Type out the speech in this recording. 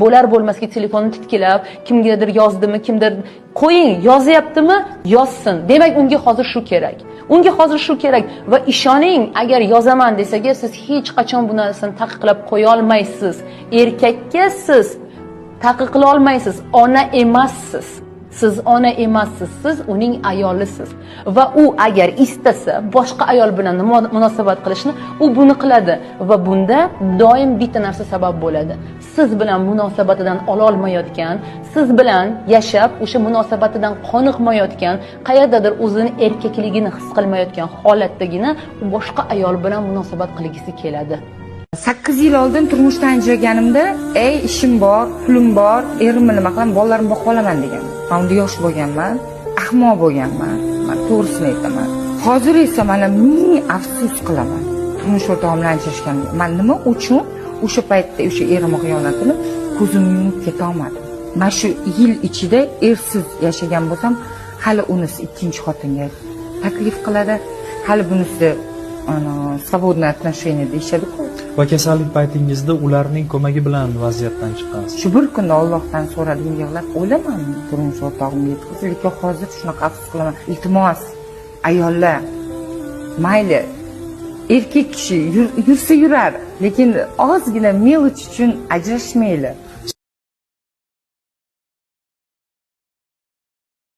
Bo'lar bo'lmasga telefonni titkilab, kimgadir yozdimi, kimdir qo'ying, yozyaptimi, yozsin. Demak, unga hozir shu kerak. Unga hozir shu kerak va ishoning, agar yozaman desaga, siz hech qachon bu narsani taqiqlab qo'ya olmaysiz. Erkakka siz taqiqla olmaysiz. Ona emassiz. Siz ona emassiz, siz uning ayolisiz. Va u agar istasa boshqa ayol bilan munosabat qilishni, u buni qiladi va bunda doim bitta narsa sabab bo'ladi. Siz bilan munosabatidan ola olmayotgan, siz bilan yashab, o'sha munosabatidan qoniqmayotgan, qayerdadir o'zini erkakligini his qilmayotgan holatdagina u boshqa ayol bilan munosabat qilgisi keladi. 8 yil oldin turmushdan ajraganimda, ishim bor, pulim bor, erimni nima qilaman, bolalarimni boqa olaman degan. Men unda yosh bo'lganman, ahmoq bo'lganman, men to'g'risini aytaman. Hozir esa mana ming afsus qilaman. Turmush o'rtog'im bilan ajrashganimda men nima uchun o'sha paytda o'sha erimni xiyonatini ko'zimni yumib keta olmadim. Men shu yil ichida ersiz yashagan bo'lsam, hali unisi ikkinchi xotinga taklif qiladi, hali bunisi свободное отношение deyishadi-ku. Va kasallik paytingizda ularning ko'magi bilan vaziyatdan chiqqansiz. Shu bir kunda Allohdan so'radim, yig'lab o'laman turmush o'rtog'imga yetkazib, lekin hozir shunaqa afsus qilaman. Iltimos, ayollar, mayli erkak kishi yursa yurar, lekin ozgina meloch uchun ajrashmaylar.